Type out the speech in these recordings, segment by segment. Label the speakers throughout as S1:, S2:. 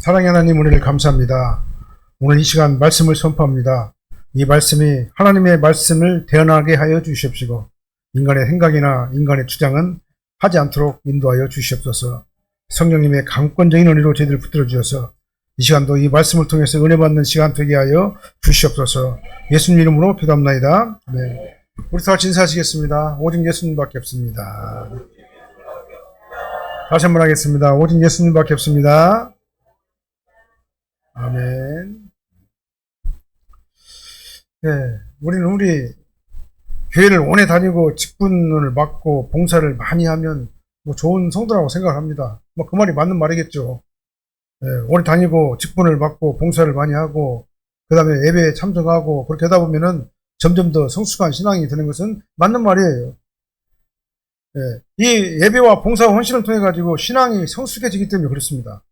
S1: 사랑의 하나님 은혜를 감사합니다. 오늘 이 시간 말씀을 선포합니다. 이 말씀이 하나님의 말씀을 대언하게 하여 주시옵시고 인간의 생각이나 인간의 주장은 하지 않도록 인도하여 주시옵소서. 성령님의 강권적인 은혜로 저희들을 붙들어 주셔서 이 시간도 이 말씀을 통해서 은혜 받는 시간 되게 하여 주시옵소서. 예수님 이름으로 기도합나이다. 네. 우리 다 진사하시겠습니다. 오직 예수님밖에 없습니다. 다시 한번 하겠습니다. 오직 예수님밖에 없습니다. 아멘. 네, 우리 교회를 오래 다니고 직분을 맡고 봉사를 많이 하면 뭐 좋은 성도라고 생각합니다. 뭐 그 말이 맞는 말이겠죠. 네, 오래 다니고 직분을 맡고 봉사를 많이 하고 그 다음에 예배에 참석하고 그렇게 하다 보면은 점점 더 성숙한 신앙이 되는 것은 맞는 말이에요. 네, 이 예배와 봉사와 헌신을 통해 가지고 신앙이 성숙해지기 때문에 그렇습니다.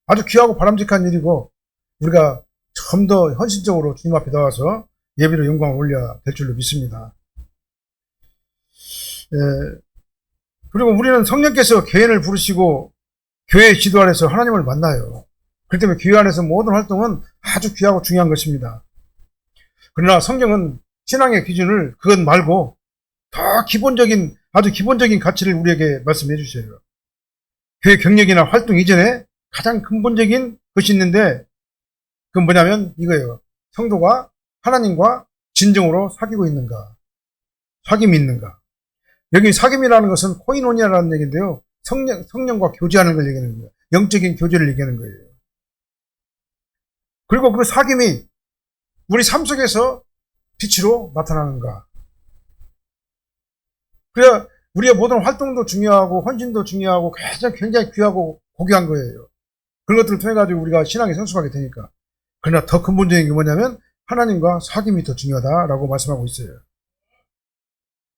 S1: 아주 귀하고 바람직한 일이고 우리가 좀 더 헌신적으로 주님 앞에 나와서 예배로 영광을 올려야 될 줄로 믿습니다. 그리고 우리는 성령께서 교회를 부르시고 교회 지도 안에서 하나님을 만나요. 그렇기 때문에 교회 안에서 모든 활동은 아주 귀하고 중요한 것입니다. 그러나 성경은 신앙의 기준을 그것 말고 더 기본적인 아주 기본적인 가치를 우리에게 말씀해 주셔요. 교회 경력이나 활동 이전에 가장 근본적인 것이 있는데 그건 뭐냐면 이거예요. 성도가 하나님과 진정으로 사귀고 있는가, 사귐이 있는가. 여기 사귐이라는 것은 코이노니아라는 얘기인데요. 성령과 교제하는 걸 얘기하는 거예요. 영적인 교제를 얘기하는 거예요. 그리고 그 사귐이 우리 삶 속에서 빛으로 나타나는가. 그래야 우리의 모든 활동도 중요하고 헌신도 중요하고 굉장히 귀하고 고귀한 거예요. 그런 것들을 통해 가지고 우리가 신앙이 성숙하게 되니까. 그러나 더 근본적인 게 뭐냐면 하나님과 사귐이 더 중요하다라고 말씀하고 있어요.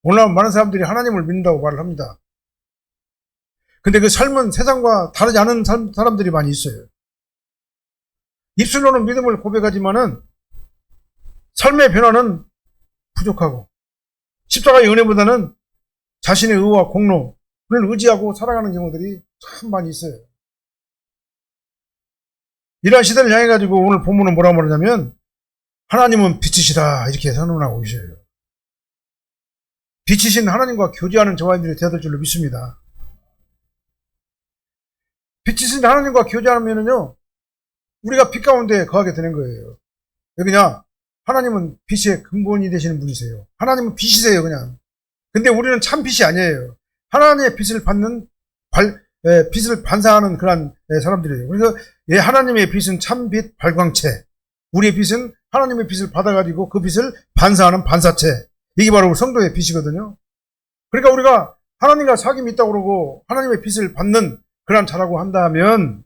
S1: 오늘날 많은 사람들이 하나님을 믿는다고 말을 합니다. 근데 그 삶은 세상과 다르지 않은 사람들이 많이 있어요. 입술로는 믿음을 고백하지만은 삶의 변화는 부족하고 십자가의 은혜보다는 자신의 의와 공로를 의지하고 살아가는 경우들이 참 많이 있어요. 이러한 시대를 향해 가지고 오늘 본문은 뭐라고 말하냐면 하나님은 빛이시다 이렇게 선언하고 계셔요. 빛이신 하나님과 교제하는 저와 여러분들이 되어야 될 줄로 믿습니다. 빛이신 하나님과 교제하면은요 우리가 빛 가운데 거하게 되는 거예요. 그냥 하나님은 빛의 근본이 되시는 분이세요. 하나님은 빛이세요 그냥. 근데 우리는 참 빛이 아니에요. 하나님의 빛을 받는 빛을 반사하는 그런 사람들이에요. 그래서 하나님의 빛은 참빛 발광체. 우리의 빛은 하나님의 빛을 받아가지고 그 빛을 반사하는 반사체. 이게 바로 성도의 빛이거든요. 그러니까 우리가 하나님과 사귐이 있다고 그러고 하나님의 빛을 받는 그런 자라고 한다면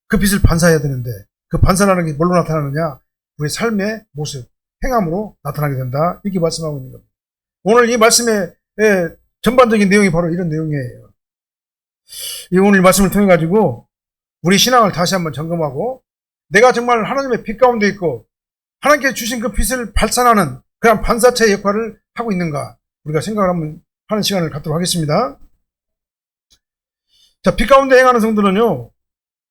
S1: 그 빛을 반사해야 되는데 그 반사라는 게 뭘로 나타나느냐? 우리 삶의 모습, 행함으로 나타나게 된다. 이렇게 말씀하고 있는 겁니다. 오늘 이 말씀의 전반적인 내용이 바로 이런 내용이에요. 이 오늘 말씀을 통해 가지고 우리 신앙을 다시 한번 점검하고 내가 정말 하나님의 빛 가운데 있고 하나님께서 주신 그 빛을 발산하는 그런 반사체의 역할을 하고 있는가 우리가 생각을 한번 하는 시간을 갖도록 하겠습니다. 자, 빛 가운데 행하는 성도는요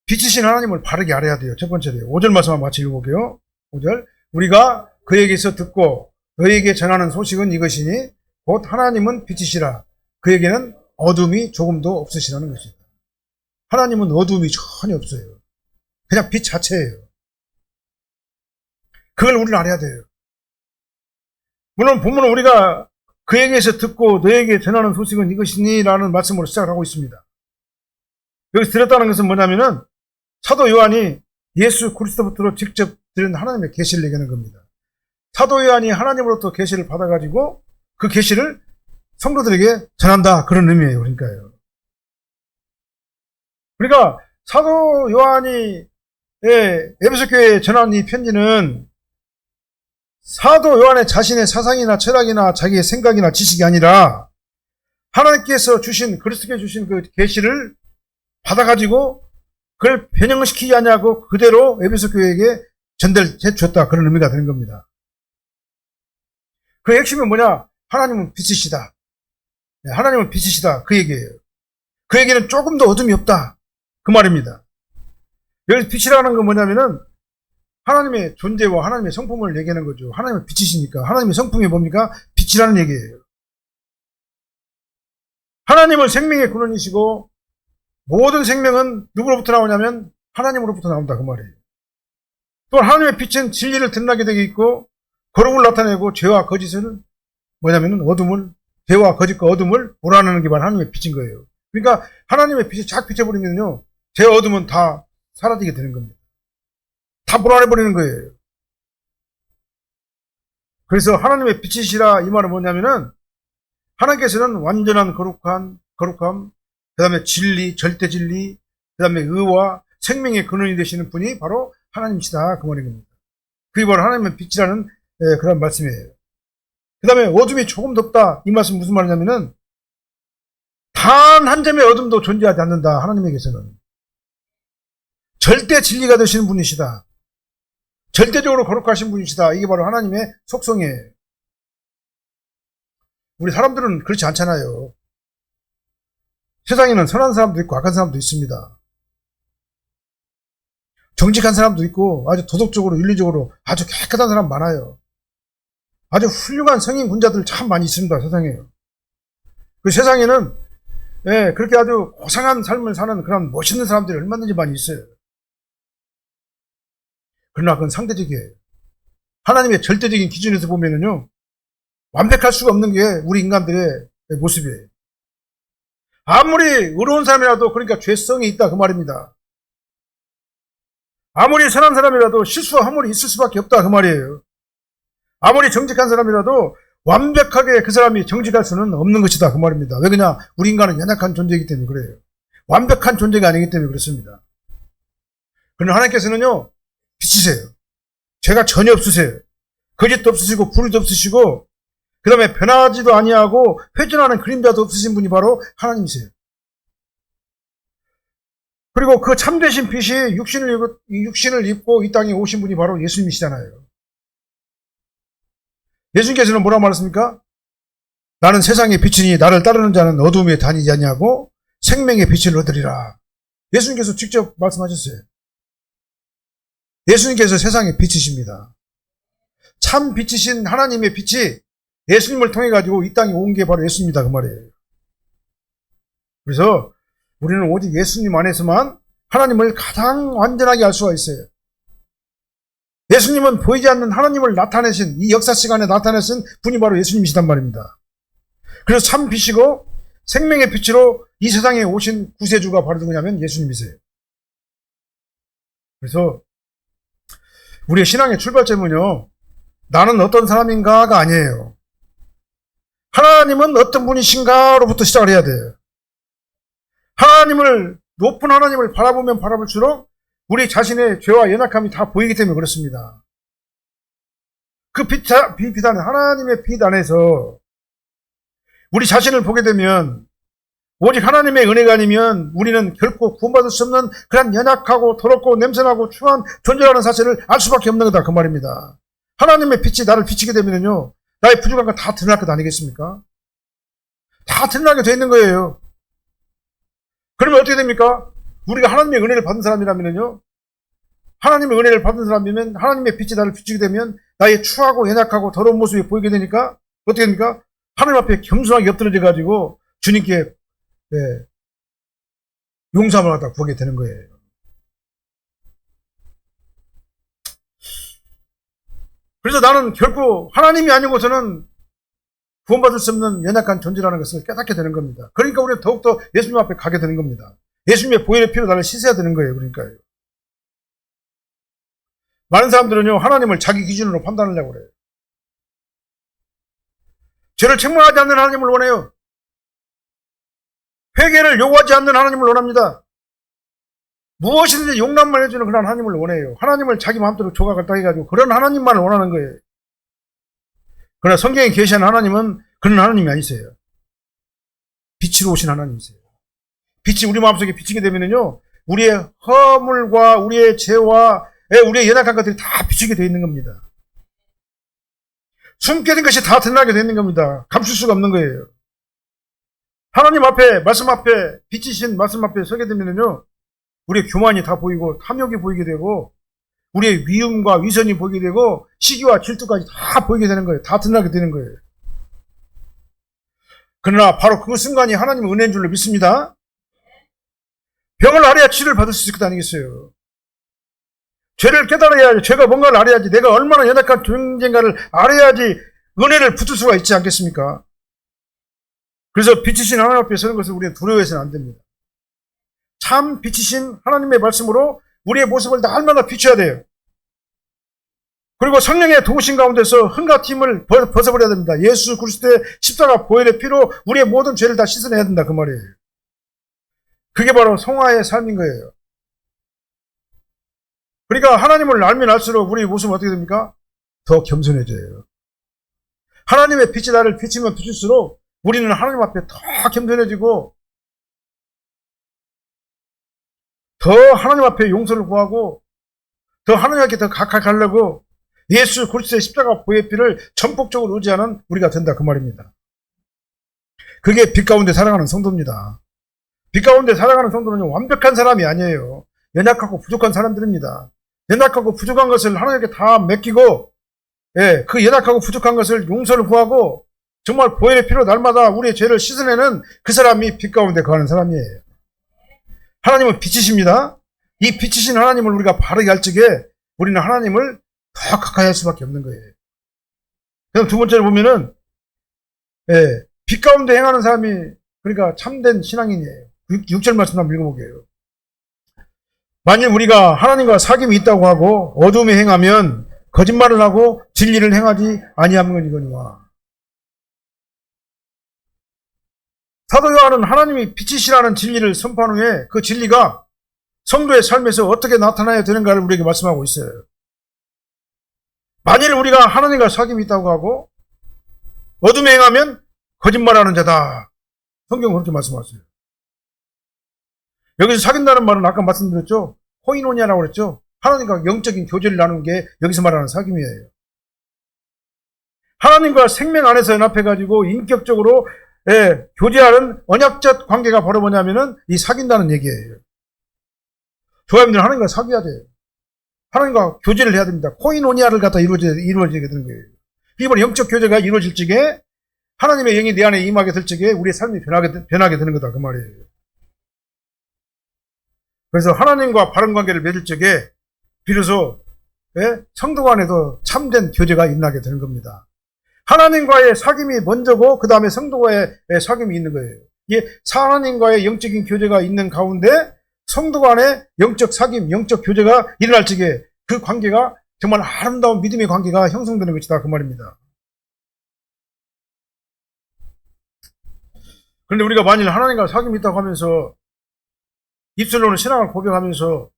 S1: 빛이신 하나님을 바르게 알아야 돼요. 첫 번째로요. 5절 말씀 한번 같이 읽어볼게요. 5절 우리가 그에게서 듣고 너에게 전하는 소식은 이것이니 곧 하나님은 빛이시라 그에게는 어둠이 조금도 없으시라는 것입니다. 하나님은 어둠이 전혀 없어요. 그냥 빛 자체예요. 그걸 우리는 알아야 돼요. 물론 본문은 우리가 그에게서 듣고 너에게 전하는 소식은 이것이니 라는 말씀으로 시작하고 있습니다. 여기서 들었다는 것은 뭐냐면은 사도 요한이 예수 그리스도부터 직접 들은 하나님의 계시를 얘기하는 겁니다. 사도 요한이 하나님으로부터 계시를 받아가지고 그 계시를 성도들에게 전한다 그런 의미예요. 그러니까요. 그러니까 사도 요한이 에베소 교회에 전한 이 편지는 사도 요한의 자신의 사상이나 철학이나 자기의 생각이나 지식이 아니라 하나님께서 주신 그리스도께 주신 그 계시를 받아가지고 그걸 변형시키지 않냐고 그대로 에베소 교회에게 전달해 줬다 그런 의미가 되는 겁니다. 그 핵심은 뭐냐? 하나님은 빛이시다. 하나님은 빛이시다. 그 얘기예요. 그 얘기는 조금도 어둠이 없다. 그 말입니다. 여기서 빛이라는 건 뭐냐면은 하나님의 존재와 하나님의 성품을 얘기하는 거죠. 하나님의 빛이시니까. 하나님의 성품이 뭡니까? 빛이라는 얘기예요. 하나님은 생명의 근원이시고 모든 생명은 누구로부터 나오냐면 하나님으로부터 나온다 그 말이에요. 또 하나님의 빛은 진리를 드러나게 되게 있고 거룩을 나타내고 죄와 거짓을 뭐냐면은 어둠을 죄와 거짓과 어둠을 몰아내는 게 바로 하나님의 빛인 거예요. 그러니까 하나님의 빛이 쫙 비춰버리면요 죄 어둠은 다 사라지게 되는 겁니다. 다 몰아내버리는 거예요. 그래서 하나님의 빛이시라 이 말은 뭐냐면은 하나님께서는 완전한 거룩함, 그 다음에 진리, 절대 진리, 그 다음에 의와 생명의 근원이 되시는 분이 바로 하나님이시다 그 말인 겁니다. 그게 바로 하나님의 빛이라는 그런 말씀이에요. 그 다음에 어둠이 조금 덥다 이 말씀 무슨 말이냐면은 단 한 점의 어둠도 존재하지 않는다 하나님에게서는. 절대 진리가 되시는 분이시다. 절대적으로 거룩하신 분이시다. 이게 바로 하나님의 속성이에요. 우리 사람들은 그렇지 않잖아요. 세상에는 선한 사람도 있고 악한 사람도 있습니다. 정직한 사람도 있고 아주 도덕적으로 윤리적으로 아주 깨끗한 사람 많아요. 아주 훌륭한 성인 군자들 참 많이 있습니다. 세상에. 그 세상에는 그렇게 아주 고상한 삶을 사는 그런 멋있는 사람들이 얼마든지 많이 있어요. 그러나 그건 상대적이에요. 하나님의 절대적인 기준에서 보면은요 완벽할 수가 없는 게 우리 인간들의 모습이에요. 아무리 의로운 사람이라도 그러니까 죄성이 있다 그 말입니다. 아무리 선한 사람이라도 실수와 허물이 있을 수밖에 없다 그 말이에요. 아무리 정직한 사람이라도 완벽하게 그 사람이 정직할 수는 없는 것이다 그 말입니다. 왜 그러냐? 우리 인간은 연약한 존재이기 때문에 그래요. 완벽한 존재가 아니기 때문에 그렇습니다. 그러나 하나님께서는요 빛이세요. 죄가 전혀 없으세요. 거짓도 없으시고 불의도 없으시고 그 다음에 변하지도 아니하고 회전하는 그림자도 없으신 분이 바로 하나님이세요. 그리고 그 참되신 빛이 육신을 입고 이 땅에 오신 분이 바로 예수님이시잖아요. 예수님께서는 뭐라고 말했습니까? 나는 세상의 빛이니 나를 따르는 자는 어둠에 다니지 아니하고 생명의 빛을 얻으리라. 예수님께서 직접 말씀하셨어요. 예수님께서 세상의 빛이십니다. 참 빛이신 하나님의 빛이 예수님을 통해 가지고 이 땅에 온 게 바로 예수님이다 그 말이에요. 그래서 우리는 오직 예수님 안에서만 하나님을 가장 완전하게 알 수가 있어요. 예수님은 보이지 않는 하나님을 나타내신 이 역사 시간에 나타내신 분이 바로 예수님이시단 말입니다. 그래서 참 빛이고 생명의 빛으로 이 세상에 오신 구세주가 바로 누구냐면 예수님이세요. 그래서 우리의 신앙의 출발점은요 나는 어떤 사람인가가 아니에요. 하나님은 어떤 분이신가로부터 시작을 해야 돼요. 하나님을 높은 하나님을 바라보면 바라볼수록 우리 자신의 죄와 연약함이 다 보이기 때문에 그렇습니다. 그 빛 안에 하나님의 빛 안에서 우리 자신을 보게 되면 오직 하나님의 은혜가 아니면 우리는 결코 구원받을 수 없는 그런 연약하고 더럽고 냄새나고 추한 존재라는 사실을 알 수밖에 없는 거다 그 말입니다. 하나님의 빛이 나를 비치게 되면요 나의 부족한 건 다 드러날 것 아니겠습니까? 다 드러나게 돼 있는 거예요. 그러면 어떻게 됩니까? 우리가 하나님의 은혜를 받은 사람이라면요 하나님의 은혜를 받은 사람이면 하나님의 빛이 나를 비추게 되면 나의 추하고 연약하고 더러운 모습이 보이게 되니까 어떻게 됩니까? 하나님 앞에 겸손하게 엎드려져 가지고 주님께 용서함을 갖다 구하게 되는 거예요. 그래서 나는 결코 하나님이 아니고서는 구원받을 수 없는 연약한 존재라는 것을 깨닫게 되는 겁니다. 그러니까 우리는 더욱더 예수님 앞에 가게 되는 겁니다. 예수님의 보혈의 피로 나를 씻어야 되는 거예요. 그러니까요. 많은 사람들은요 하나님을 자기 기준으로 판단하려고 그래요. 죄를 책망하지 않는 하나님을 원해요. 회개를 요구하지 않는 하나님을 원합니다. 무엇이든지 용납만 해주는 그런 하나님을 원해요. 하나님을 자기 마음대로 조각을 따해가지고 그런 하나님만을 원하는 거예요. 그러나 성경에 계시하는 하나님은 그런 하나님이 아니세요. 빛으로 오신 하나님이세요. 빛이 우리 마음속에 비치게 되면요 우리의 허물과 우리의 죄와 우리의 연약한 것들이 다 비치게 되어 있는 겁니다. 숨겨진 것이 다 드러나게 되어 있는 겁니다. 감출 수가 없는 거예요. 하나님 앞에 말씀 앞에 비치신 말씀 앞에 서게 되면요 우리의 교만이 다 보이고 탐욕이 보이게 되고 우리의 위음과 위선이 보이게 되고 시기와 질투까지 다 보이게 되는 거예요. 다 드러나게 되는 거예요. 그러나 바로 그 순간이 하나님의 은혜인 줄로 믿습니다. 병을 앓아야 치료를 받을 수 있을 것 아니겠어요. 죄를 깨달아야지, 죄가 뭔가를 알아야지, 내가 얼마나 연약한 존재인가를 알아야지 은혜를 붙을 수가 있지 않겠습니까? 그래서 빛이신 하나님 앞에 서는 것을 우리는 두려워해서는 안 됩니다. 참 빛이신 하나님의 말씀으로 우리의 모습을 날마다 비춰야 돼요. 그리고 성령의 도우심 가운데서 흥같음을 벗어버려야 됩니다. 예수 그리스도의 십자가 보혈의 피로 우리의 모든 죄를 다 씻어내야 된다 그 말이에요. 그게 바로 성화의 삶인 거예요. 그러니까 하나님을 알면 알수록 우리 모습은 어떻게 됩니까? 더 겸손해져요. 하나님의 빛이 나를 비치면 비칠수록 우리는 하나님 앞에 더 겸손해지고 더 하나님 앞에 용서를 구하고 더 하나님께 더 가까이 가려고 예수 그리스도의 십자가 보혈의 피를 전폭적으로 의지하는 우리가 된다 그 말입니다. 그게 빛 가운데 살아가는 성도입니다. 빛 가운데 살아가는 성도는 완벽한 사람이 아니에요. 연약하고 부족한 사람들입니다. 연약하고 부족한 것을 하나님께 다 맡기고 그 연약하고 부족한 것을 용서를 구하고 정말 보혈의 피로 날마다 우리의 죄를 씻어내는 그 사람이 빛 가운데 거하는 사람이에요. 하나님은 빛이십니다. 이 빛이신 하나님을 우리가 바르게 할 적에 우리는 하나님을 더 가까이 할 수밖에 없는 거예요. 그럼 두 번째로 보면은 빛 가운데 행하는 사람이 그러니까 참된 신앙인이에요. 6절 말씀 한번 읽어볼게요. 만일 우리가 하나님과 사귐이 있다고 하고 어둠에 행하면 거짓말을 하고 진리를 행하지 아니함이거니와. 사도 요한은 하나님이 빛이시라는 진리를 선포한 후에 그 진리가 성도의 삶에서 어떻게 나타나야 되는가를 우리에게 말씀하고 있어요. 만일 우리가 하나님과 사귐이 있다고 하고 어둠에 행하면 거짓말하는 자다. 성경은 그렇게 말씀하세요. 여기서 사귄다는 말은 아까 말씀드렸죠. 코이노니아라고 그랬죠. 하나님과 영적인 교제를 나누는 게 여기서 말하는 사귐이에요. 하나님과 생명 안에서 연합해가지고 인격적으로 교제하는 언약적 관계가 바로 뭐냐면은 이 사귄다는 얘기예요. 조합님들 하나님과 사귀어야 돼요. 하나님과 교제를 해야 됩니다. 코이노니아를 갖다 이루어지게 되는 거예요. 이번 영적 교제가 이루어질 적에 하나님의 영이 내 안에 임하게 될 적에 우리의 삶이 변하게 되는 거다 그 말이에요. 그래서 하나님과 바른 관계를 맺을 적에 비로소 성도 간에도 참된 교제가 일어나게 되는 겁니다. 하나님과의 사귐이 먼저고 그 다음에 성도와의 사귐이 있는 거예요. 이게 하나님과의 영적인 교제가 있는 가운데 성도 간의 영적 사귐, 영적 교제가 일어날 적에 그 관계가 정말 아름다운 믿음의 관계가 형성되는 것이다 그 말입니다. 그런데 우리가 만일 하나님과 사귐이 있다고 하면서 입술로는 신앙을 고백하면서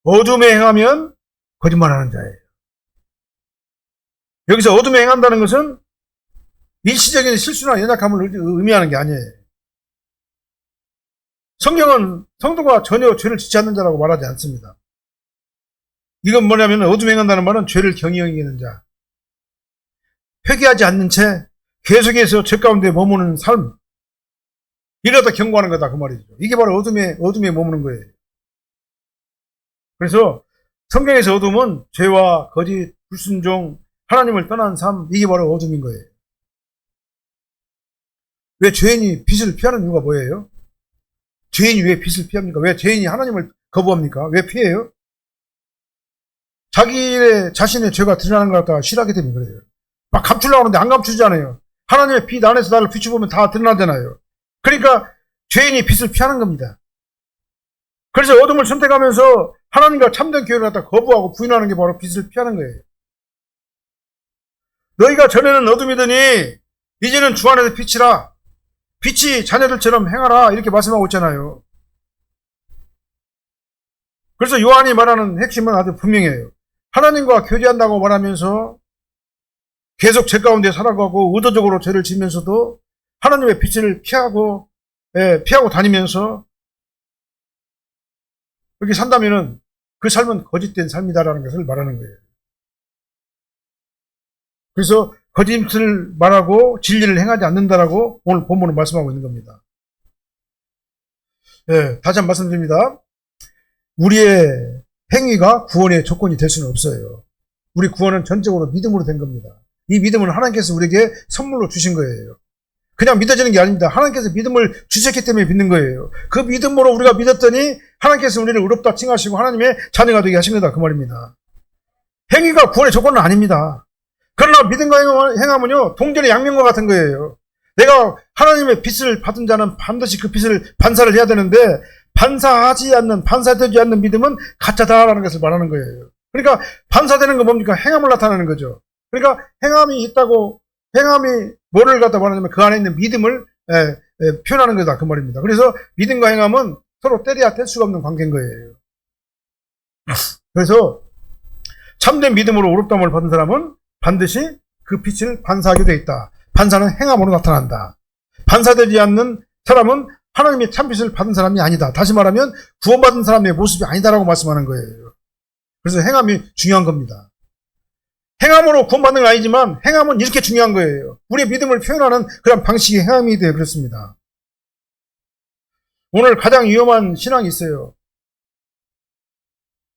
S1: 어둠에 행하면 거짓말하는 자예요. 여기서 어둠에 행한다는 것은 일시적인 실수나 연약함을 의미하는 게 아니에요. 성경은 성도가 전혀 죄를 짓지 않는 자라고 말하지 않습니다. 이건 뭐냐면 어둠에 행한다는 말은 죄를 경히 여기는 자, 회개하지 않는 채 계속해서 죄 가운데 머무는 삶, 이러다 경고하는 거다 그 말이죠. 이게 바로 어둠에 머무는 거예요. 그래서 성경에서 어둠은 죄와 거짓, 불순종, 하나님을 떠난 삶, 이게 바로 어둠인 거예요. 왜 죄인이 빛을 피하는 이유가 뭐예요? 죄인이 왜 빛을 피합니까? 왜 죄인이 하나님을 거부합니까? 왜 피해요? 자신의 죄가 드러나는 걸 갖다가 싫어하게 되면 그래요. 막 감추려고 하는데 안 감추잖아요. 하나님의 빛 안에서 나를 비춰보면 다 드러나잖아요. 그러니까 죄인이 빛을 피하는 겁니다. 그래서 어둠을 선택하면서 하나님과 참된 교회를 갖다 거부하고 부인하는 게 바로 빛을 피하는 거예요. 너희가 전에는 어둠이더니 이제는 주 안에서 빛이라. 빛이 자녀들처럼 행하라. 이렇게 말씀하고 있잖아요. 그래서 요한이 말하는 핵심은 아주 분명해요. 하나님과 교제한다고 말하면서 계속 죄 가운데 살아가고 의도적으로 죄를 지면서도 하나님의 빛을 피하고 다니면서 그렇게 산다면은 그 삶은 거짓된 삶이다라는 것을 말하는 거예요. 그래서 거짓을 말하고 진리를 행하지 않는다라고 오늘 본문은 말씀하고 있는 겁니다. 다시 한번 말씀드립니다. 우리의 행위가 구원의 조건이 될 수는 없어요. 우리 구원은 전적으로 믿음으로 된 겁니다. 이 믿음은 하나님께서 우리에게 선물로 주신 거예요. 그냥 믿어지는 게 아닙니다. 하나님께서 믿음을 주셨기 때문에 믿는 거예요. 그 믿음으로 우리가 믿었더니 하나님께서 우리를 의롭다 칭하시고 하나님의 자녀가 되게 하십니다. 그 말입니다. 행위가 구원의 조건은 아닙니다. 그러나 믿음과 행함은요, 동전의 양면과 같은 거예요. 내가 하나님의 빚을 받은 자는 반드시 그 빚을 반사를 해야 되는데, 반사되지 않는 믿음은 가짜다라는 것을 말하는 거예요. 그러니까 반사되는 건 뭡니까? 행함을 나타내는 거죠. 그러니까 행함이 있다고, 행함이 뭐를 갖다 말하냐면 그 안에 있는 믿음을 표현하는 거다 그 말입니다. 그래서 믿음과 행함은 서로 때려야 뗄 수가 없는 관계인 거예요. 그래서 참된 믿음으로 의롭다함을 받은 사람은 반드시 그 빛을 반사하게 되어 있다. 반사는 행함으로 나타난다. 반사되지 않는 사람은 하나님의 참빛을 받은 사람이 아니다. 다시 말하면 구원받은 사람의 모습이 아니다라고 말씀하는 거예요. 그래서 행함이 중요한 겁니다. 행함으로 구원받는 건 아니지만 행함은 이렇게 중요한 거예요. 우리의 믿음을 표현하는 그런 방식이 행함이 되어 그렇습니다. 오늘 가장 위험한 신앙이 있어요.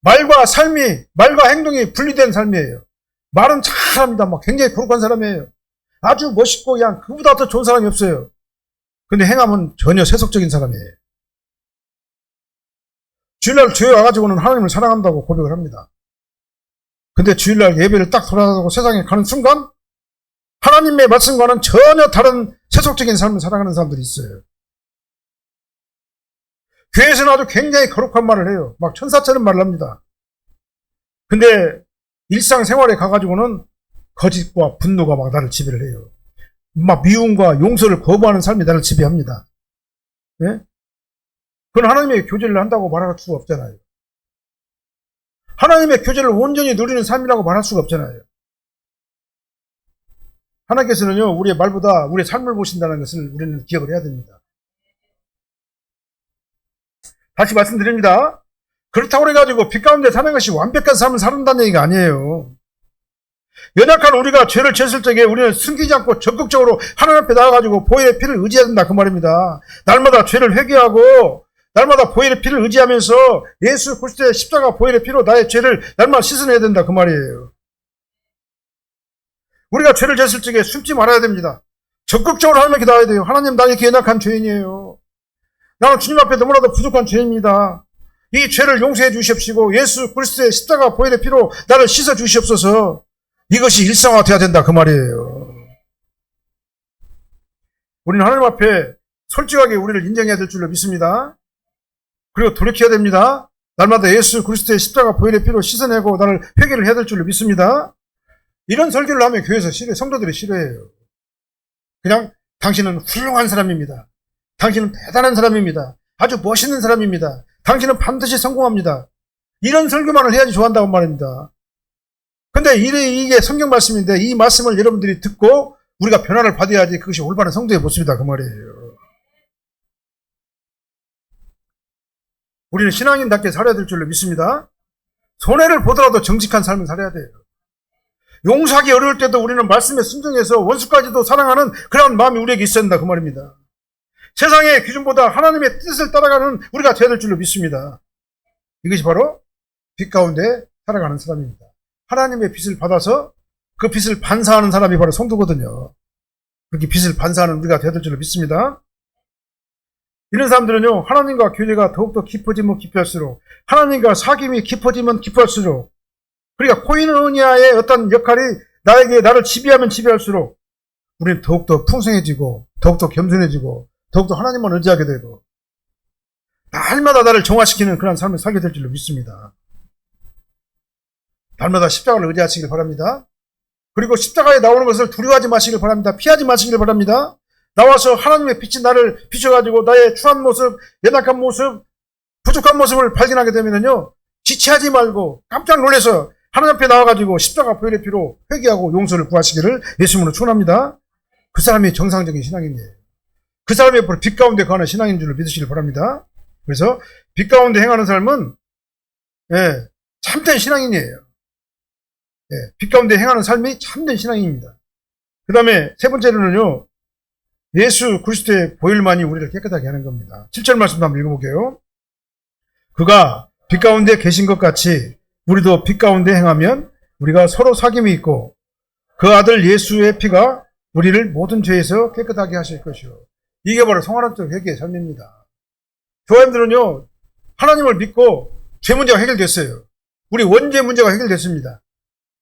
S1: 말과 행동이 분리된 삶이에요. 말은 잘합니다. 막 굉장히 거룩한 사람이에요. 아주 멋있고 그냥 그보다 더 좋은 사람이 없어요. 근데 행함은 전혀 세속적인 사람이에요. 주일날 교회 와가지고는 하나님을 사랑한다고 고백을 합니다. 근데 주일날 예배를 딱 돌아가고 세상에 가는 순간 하나님의 말씀과는 전혀 다른 세속적인 삶을 살아가는 사람들이 있어요. 교회에서는 아주 굉장히 거룩한 말을 해요. 막 천사처럼 말을 합니다. 근데 일상생활에 가가지고는 거짓과 분노가 막 나를 지배를 해요. 막 미움과 용서를 거부하는 삶이 나를 지배합니다. 예? 그건 하나님의 교제를 한다고 말할 수가 없잖아요. 하나님의 교제를 온전히 누리는 삶이라고 말할 수가 없잖아요. 하나님께서는요, 우리의 말보다 우리의 삶을 보신다는 것을 우리는 기억을 해야 됩니다. 다시 말씀드립니다. 그렇다고 그래가지고 빛 가운데 사는 것이 완벽한 삶을 산다는 얘기가 아니에요. 연약한 우리가 죄를 지었을 적에 우리는 숨기지 않고 적극적으로 하나님 앞에 나와가지고 보혈의 피를 의지해야 된다 그 말입니다. 날마다 죄를 회개하고 날마다 보혈의 피를 의지하면서 예수 그리스도의 십자가 보혈의 피로 나의 죄를 날마다 씻어내야 된다 그 말이에요. 우리가 죄를 지었을 적에 숨지 말아야 됩니다. 적극적으로 하나님께 나와야 돼요. 하나님, 나 이렇게 연약한 죄인이에요. 나는 주님 앞에 너무나도 부족한 죄인입니다. 이 죄를 용서해 주십시고 예수 그리스도의 십자가 보혈의 피로 나를 씻어 주시옵소서. 이것이 일상화돼야 된다 그 말이에요. 우리는 하나님 앞에 솔직하게 우리를 인정해야 될 줄로 믿습니다. 그리고 돌이켜야 됩니다. 날마다 예수 그리스도의 십자가 보혈의 피로 씻어내고 나를 회개를 해야 될 줄로 믿습니다. 이런 설교를 하면 교회에서 성도들이 싫어해요. 그냥 당신은 훌륭한 사람입니다. 당신은 대단한 사람입니다. 아주 멋있는 사람입니다. 당신은 반드시 성공합니다. 이런 설교만을 해야지 좋아한다고 말입니다. 근데 이게 성경 말씀인데 이 말씀을 여러분들이 듣고 우리가 변화를 받아야지 그것이 올바른 성도의 모습이다 그 말이에요. 우리는 신앙인답게 살아야 될 줄로 믿습니다. 손해를 보더라도 정직한 삶을 살아야 돼요. 용서하기 어려울 때도 우리는 말씀에 순종해서 원수까지도 사랑하는 그런 마음이 우리에게 있어야 된다 그 말입니다. 세상의 기준보다 하나님의 뜻을 따라가는 우리가 되어야 될 줄로 믿습니다. 이것이 바로 빛 가운데 살아가는 사람입니다. 하나님의 빛을 받아서 그 빛을 반사하는 사람이 바로 성도거든요. 그렇게 빛을 반사하는 우리가 되어야 될 줄로 믿습니다. 이런 사람들은요, 하나님과 교제가 더욱더 깊어지면 깊을수록, 하나님과 사귐이 깊어지면 깊을수록, 그러니까 코이노니아의 어떤 역할이 나를 지배하면 지배할수록 우리는 더욱더 풍성해지고 더욱더 겸손해지고 더욱더 하나님만 의지하게 되고 날마다 나를 정화시키는 그런 삶을 살게 될 줄로 믿습니다. 날마다 십자가를 의지하시길 바랍니다. 그리고 십자가에 나오는 것을 두려워하지 마시길 바랍니다. 피하지 마시길 바랍니다. 나와서 하나님의 빛이 나를 비춰가지고 나의 추한 모습, 연약한 모습, 부족한 모습을 발견하게 되면요, 지체하지 말고 깜짝 놀라서 하나님 앞에 나와가지고 십자가 보혈의 피로 회개하고 용서를 구하시기를 예수님으로 축원합니다. 그 사람이 정상적인 신앙인이에요. 그 사람이 빛 가운데 거하는 신앙인 줄을 믿으시길 바랍니다. 그래서 빛 가운데 행하는 삶은 참된 신앙인이에요. 빛 가운데 행하는 삶이 참된 신앙인입니다. 그 다음에 세 번째로는요, 예수 그리스도의 보혈만이 우리를 깨끗하게 하는 겁니다. 7절 말씀도 한번 읽어볼게요. 그가 빛 가운데 계신 것 같이 우리도 빛 가운데 행하면 우리가 서로 사귐이 있고 그 아들 예수의 피가 우리를 모든 죄에서 깨끗하게 하실 것이요. 이게 바로 성화론적 회개의 삶입니다. 교회님들은요, 하나님을 믿고 죄 문제가 해결됐어요. 우리 원죄 문제가 해결됐습니다.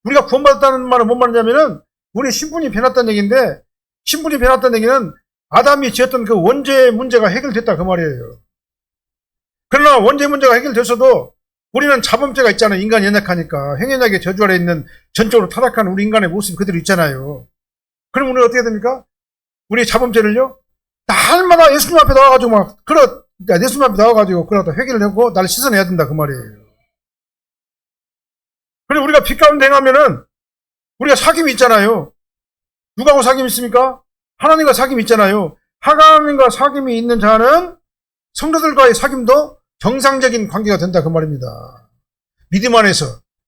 S1: 우리가 구원받았다는 말은 뭔 말이냐면은 우리 신분이 변했다는 얘기인데, 신분이 변했다는 얘기는 아담이 지었던 그 원죄 문제가 해결됐다 그 말이에요. 그러나 원죄 문제가 해결됐어도 우리는 자범죄가 있잖아요. 인간이 연약하니까. 행연하게 저주 아래 있는 전적으로 타락한 우리 인간의 모습이 그대로 있잖아요. 그럼 우리는 어떻게 됩니까? 우리 자범죄를요, 날마다 예수님 앞에 나와가지고 예수님 앞에 나와가지고 그러다 회개를 하고 나를 씻어내야 된다 그 말이에요. 그리고 우리가 빛 가운데 행하면은 우리가 사귐이 있잖아요. 누가하고 사귐이 있습니까? 하나님과 사귐이 있잖아요. 하나님과 사귐이 있는 자는 성도들과의 사귐도 정상적인 관계가 된다 그 말입니다. 믿음 안에서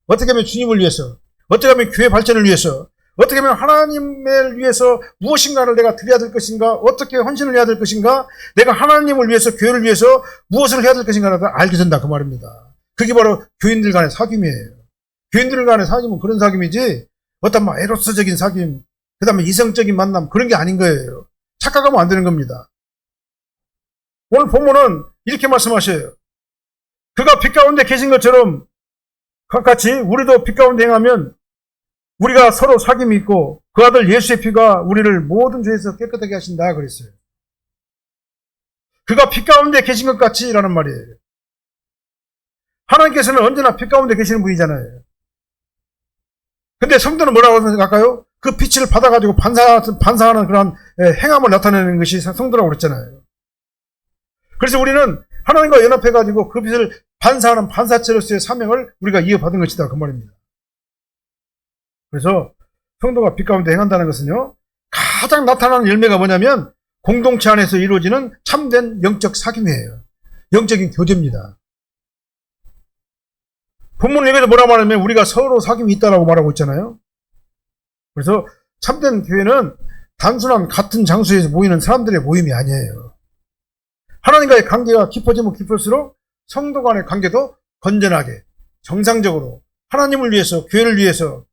S1: 어떻게 하면 주님을 위해서, 어떻게 하면 교회 발전을 위해서, 어떻게 하면 하나님을 위해서 무엇인가를 내가 드려야 될 것인가, 어떻게 헌신을 해야 될 것인가, 내가 하나님을 위해서, 교회를 위해서 무엇을 해야 될 것인가를 알게 된다 그 말입니다. 그게 바로 교인들 간의 사귐이에요. 교인들 간의 사귐은 그런 사귐이지 어떤 막 에로스적인 사귐, 그 다음에 이성적인 만남, 그런 게 아닌 거예요. 착각하면 안 되는 겁니다. 오늘 본문은 이렇게 말씀하셔요. 그가 빛 가운데 계신 것처럼 같이 우리도 빛 가운데 행하면 우리가 서로 사귐이 있고 그 아들 예수의 피가 우리를 모든 죄에서 깨끗하게 하신다 그랬어요. 그가 빛 가운데 계신 것 같이 라는 말이에요. 하나님께서는 언제나 빛 가운데 계시는 분이잖아요. 근데 성도는 뭐라고 생각할까요? 그 빛을 받아가지고 반사하는 그런 행함을 나타내는 것이 성도라고 그랬잖아요. 그래서 우리는 하나님과 연합해가지고 그 빛을 반사하는 반사체로서의 사명을 우리가 이어받은 것이다 그 말입니다. 그래서 성도가 빛 가운데 행한다는 것은요, 가장 나타나는 열매가 뭐냐면 공동체 안에서 이루어지는 참된 영적 사귐이에요. 영적인 교제입니다. 본문 여기서 뭐라고 말하면 우리가 서로 사귐이 있다라고 말하고 있잖아요. 그래서 참된 교회는 단순한 같은 장소에서 모이는 사람들의 모임이 아니에요. 하나님과의 관계가 깊어지면 깊을수록 성도 간의 관계도 건전하게, 정상적으로 하나님을 위해서, 교회를 위해서,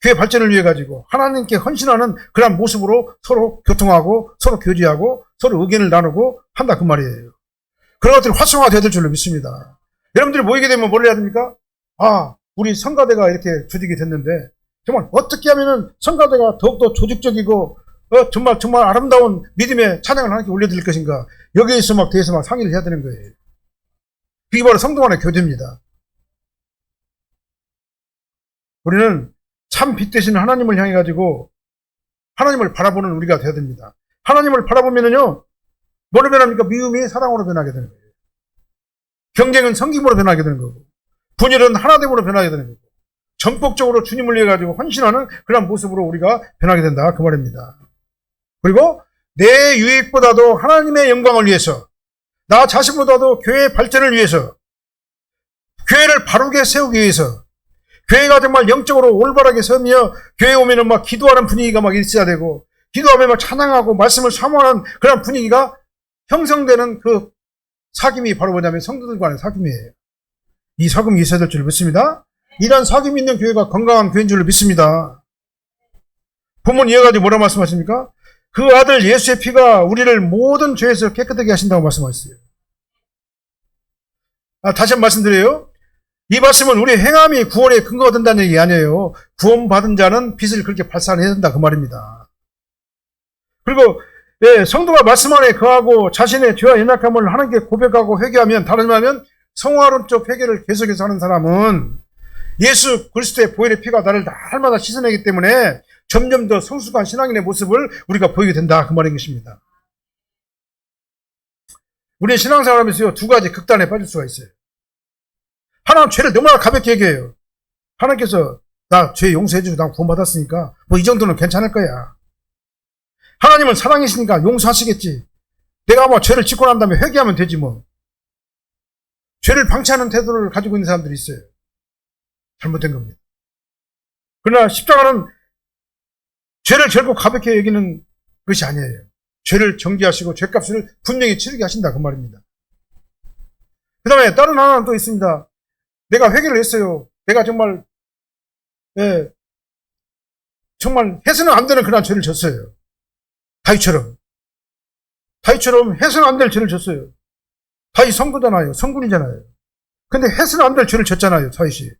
S1: 교회 발전을 위해 가지고 하나님께 헌신하는 그런 모습으로 서로 교통하고 서로 교제하고 서로 의견을 나누고 한다 그 말이에요. 그런 것들이 활성화되어야 될 줄로 믿습니다. 여러분들이 모이게 되면 뭘 해야 됩니까? 우리 성가대가 이렇게 조직이 됐는데 정말 어떻게 하면은 성가대가 더욱더 조직적이고 정말 아름다운 믿음의 찬양을 하나님께 올려드릴 것인가, 여기에서 대해서 상의를 해야 되는 거예요. 그게 바로 성도 간의 교제입니다. 우리는 참 빛 되신 하나님을 향해 가지고 하나님을 바라보는 우리가 되어야 됩니다. 하나님을 바라보면은요, 뭐로 변합니까? 미움이 사랑으로 변하게 되는 거예요. 경쟁은 섬김으로 변하게 되는 거고, 분열은 하나됨으로 변하게 되는 거고, 전폭적으로 주님을 위해 가지고 헌신하는 그런 모습으로 우리가 변하게 된다 그 말입니다. 그리고 내 유익보다도 하나님의 영광을 위해서, 나 자신보다도 교회의 발전을 위해서, 교회를 바르게 세우기 위해서, 교회가 정말 영적으로 올바르게 서며 교회에 오면은 기도하는 분위기가 있어야 되고, 기도하면 찬양하고 말씀을 사모하는 그런 분위기가 형성되는 그 사귐이 바로 뭐냐면 성도들 간의 사귐이에요. 이 사귐이 있어야 될 줄 믿습니다. 이런 사귐이 있는 교회가 건강한 교회인 줄로 믿습니다. 본문 이어가지고 뭐라고 말씀하십니까? 그 아들 예수의 피가 우리를 모든 죄에서 깨끗하게 하신다고 말씀하셨어요. 다시 한번 말씀드려요. 이 말씀은 우리 행함이 구원의 근거가 된다는 얘기 아니에요. 구원받은 자는 빛을 그렇게 발산해야 된다 그 말입니다. 그리고 성도가 말씀 안에 거하고 자신의 죄와 연약함을 하나님께 고백하고 회개하면, 다른 말하면 성화론적 회개를 계속해서 하는 사람은 예수 그리스도의 보혈의 피가 나를 날마다 씻어내기 때문에 점점 더 성숙한 신앙인의 모습을 우리가 보이게 된다 그 말인 것입니다. 우리는 신앙생활하면서 두 가지 극단에 빠질 수가 있어요. 하나는 죄를 너무나 가볍게 얘기해요. 하나님께서 나 죄 용서해주고 난 구원받았으니까 이 정도는 괜찮을 거야. 하나님은 사랑이시니까 용서하시겠지. 내가 죄를 짓고 난 다음에 회개하면 되지 뭐. 죄를 방치하는 태도를 가지고 있는 사람들이 있어요. 잘못된 겁니다. 그러나 십자가는 죄를 결코 가볍게 여기는 것이 아니에요. 죄를 정죄하시고 죄값을 분명히 치르게 하신다 그 말입니다. 그 다음에 다른 하나는 또 있습니다. 내가 회개를 했어요. 내가 정말, 예, 정말 해서는 안 되는 그런 죄를 졌어요. 다윗처럼. 다윗처럼 해서는 안 될 죄를 졌어요. 다윗 성도잖아요. 성군이잖아요. 근데 해서는 안 될 죄를 졌잖아요. 다윗이.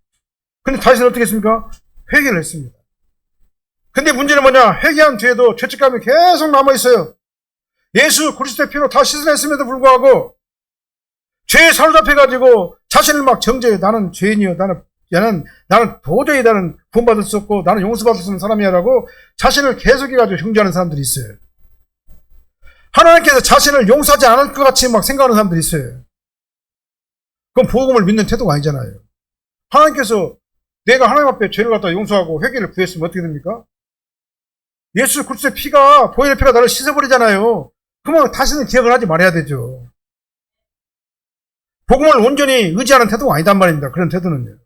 S1: 근데 다윗은 어떻게 했습니까? 회개를 했습니다. 근데 문제는 뭐냐? 회개한 뒤에도 죄책감이 계속 남아있어요. 예수 그리스도의 피로 다 씻어냈음에도 불구하고 죄에 사로잡혀가지고 자신을 막 정죄해. 나는 죄인이요. 나는 도저히 나는 구원받을 수 없고 나는 용서받을 수 없는 사람이야라고 자신을 계속해가지고 정죄하는 사람들이 있어요. 하나님께서 자신을 용서하지 않을 것 같이 막 생각하는 사람들이 있어요. 그건 복음을 믿는 태도가 아니잖아요. 하나님께서 내가 하나님 앞에 죄를 갖다 용서하고 회개를 구했으면 어떻게 됩니까? 예수 그리스도의 피가, 보혈의 피가 나를 씻어버리잖아요. 그러면 다시는 기억을 하지 말아야 되죠. 복음을 온전히 의지하는 태도가 아니단 말입니다. 그런 태도는요.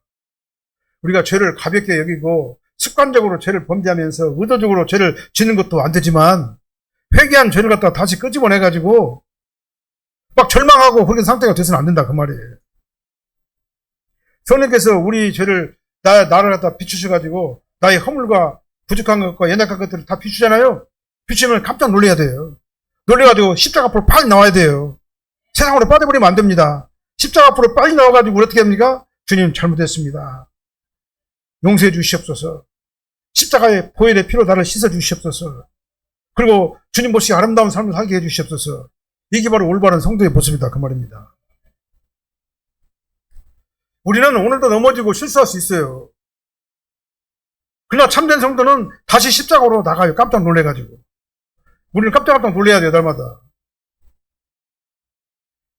S1: 우리가 죄를 가볍게 여기고 습관적으로 죄를 범죄하면서 의도적으로 죄를 짓는 것도 안 되지만 회개한 죄를 갖다가 다시 끄집어내가지고 막 절망하고 그런 상태가 돼서는 안 된다 그 말이에요. 성령께서 우리 죄를 나를 갖다 비추셔가지고 나의 허물과 부족한 것과 연약한 것들을 다 비추잖아요. 비추면 깜짝 놀라야 돼요. 놀래가지고 십자가 앞으로 빨리 나와야 돼요. 세상으로 빠져버리면 안 됩니다. 십자가 앞으로 빨리 나와가지고 어떻게 합니까? 주님 잘못했습니다. 용서해 주시옵소서. 십자가의 보혈의 피로 나를 씻어 주시옵소서. 그리고 주님 보시기 아름다운 삶을 살게 해 주시옵소서. 이게 바로 올바른 성도의 모습이다 그 말입니다. 우리는 오늘도 넘어지고 실수할 수 있어요. 그러나 참된 성도는 다시 십자가로 나가요. 깜짝 놀래가지고. 우리는 깜짝 놀래야 돼요, 날마다.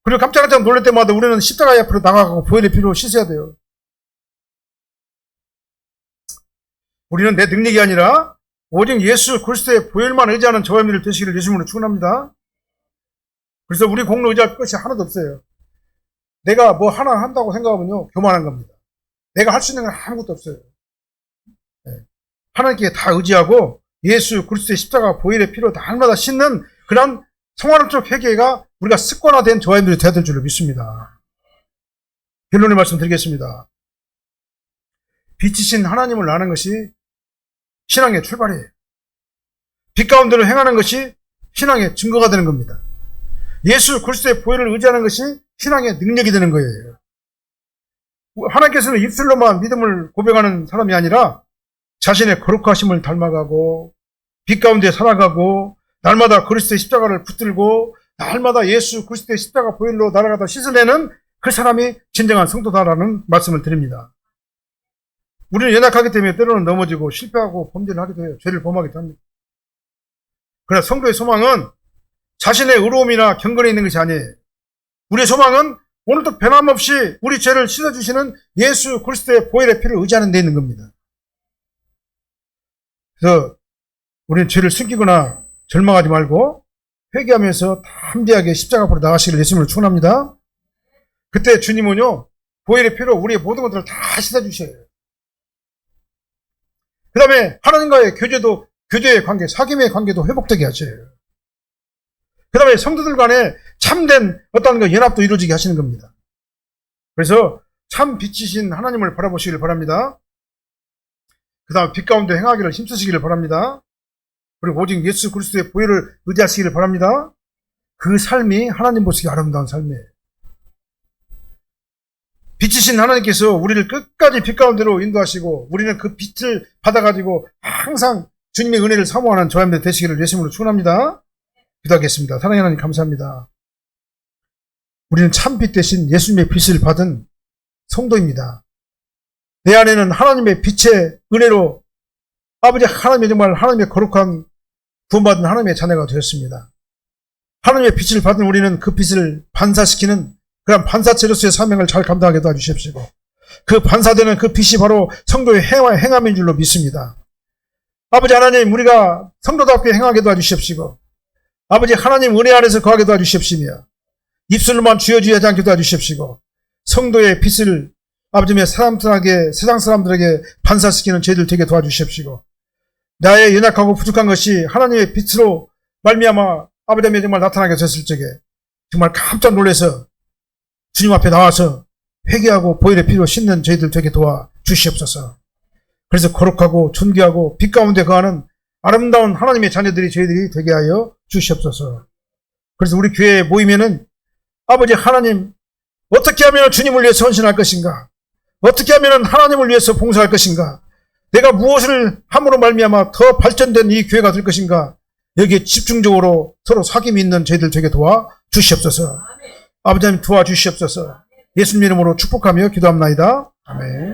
S1: 그리고 깜짝 놀랄 때마다 우리는 십자가 옆으로 나가고 보혈의 피로 씻어야 돼요. 우리는 내 능력이 아니라 오직 예수 그리스도의 보혈만 의지하는 저와 여러분들 되시기를 예수님으로 축원합니다. 그래서 우리 공로 의지할 것이 하나도 없어요. 내가 뭐 하나 한다고 생각하면요, 교만한 겁니다. 내가 할 수 있는 건 아무것도 없어요. 네. 하나님께 다 의지하고 예수 그리스도의 십자가 보혈의 피로 날마다 씻는 그런 성화론적 회개가 우리가 습관화된 저와 여러분들이 되어야 될 줄로 믿습니다. 결론의 말씀 드리겠습니다. 빛이신 하나님을 아는 것이 신앙의 출발이에요. 빛 가운데로 행하는 것이 신앙의 증거가 되는 겁니다. 예수 그리스도의 보혈을 의지하는 것이 신앙의 능력이 되는 거예요. 하나님께서는 입술로만 믿음을 고백하는 사람이 아니라 자신의 거룩하심을 닮아가고 빛 가운데 살아가고 날마다 그리스도의 십자가를 붙들고 날마다 예수 그리스도의 십자가 보혈로 날아가다 씻어내는 그 사람이 진정한 성도다라는 말씀을 드립니다. 우리는 연약하기 때문에 때로는 넘어지고 실패하고 범죄를 하기도 해요. 죄를 범하기도 합니다. 그러나 성도의 소망은 자신의 의로움이나 경건에 있는 것이 아니에요. 우리의 소망은 오늘도 변함없이 우리 죄를 씻어주시는 예수 그리스도의 보혈의 피를 의지하는 데 있는 겁니다. 그래서 우리는 죄를 숨기거나 절망하지 말고 회개하면서 담대하게 십자가 앞으로 나가시기를 예수님을 축원합니다. 그때 주님은요, 보혈의 피로 우리의 모든 것들을 다 씻어주셔요. 그 다음에 하나님과의 교제의 관계, 사귐의 관계도 회복되게 하셔요. 그 다음에 성도들 간에 참된 어떤 연합도 이루어지게 하시는 겁니다. 그래서 참 빛이신 하나님을 바라보시길 바랍니다. 그 다음 빛 가운데 행하기를 힘쓰시기를 바랍니다. 그리고 오직 예수 그리스도의 보혈을 의지하시기를 바랍니다. 그 삶이 하나님 보시기 아름다운 삶이에요. 빛이신 하나님께서 우리를 끝까지 빛 가운데로 인도하시고 우리는 그 빛을 받아가지고 항상 주님의 은혜를 사모하는 저와 여러분들 되시기를 예수님으로 축원합니다. 기도하겠습니다. 사랑하는 하나님 감사합니다. 우리는 참빛 대신 예수님의 빛을 받은 성도입니다. 내 안에는 하나님의 빛의 은혜로 아버지 하나님의 정말 하나님의 거룩한 구원받은 하나님의 자녀가 되었습니다. 하나님의 빛을 받은 우리는 그 빛을 반사시키는 그런 반사체로서의 사명을 잘 감당하게 도와주십시오. 그 반사되는 그 빛이 바로 성도의 행함인 줄로 믿습니다. 아버지 하나님, 우리가 성도답게 행하게 도와주십시오. 아버지 하나님 은혜 안에서 거하게 도와주십시며 입술로만 쥐어주지 않게 도와주십시오. 성도의 빛을 아버지 세상 사람들에게 반사시키는 죄들 되게 도와주십시오. 나의 연약하고 부족한 것이 하나님의 빛으로 말미암아 아버지 정말 나타나게 됐을 적에 정말 깜짝 놀라서 주님 앞에 나와서 회개하고 보혈의 피로 씻는 저희들 되게 도와 주시옵소서. 그래서 거룩하고 존귀하고 빛 가운데 거하는 아름다운 하나님의 자녀들이 저희들이 되게 하여 주시옵소서. 그래서 우리 교회에 모이면은 아버지 하나님, 어떻게 하면 주님을 위해서 헌신할 것인가? 어떻게 하면 하나님을 위해서 봉사할 것인가? 내가 무엇을 함으로 말미암아 더 발전된 이 교회가 될 것인가? 여기에 집중적으로 서로 사귐이 있는 저희들 되게 도와 주시옵소서. 아버지 하나님 도와주시옵소서. 예수님 이름으로 축복하며 기도합나이다. 아멘.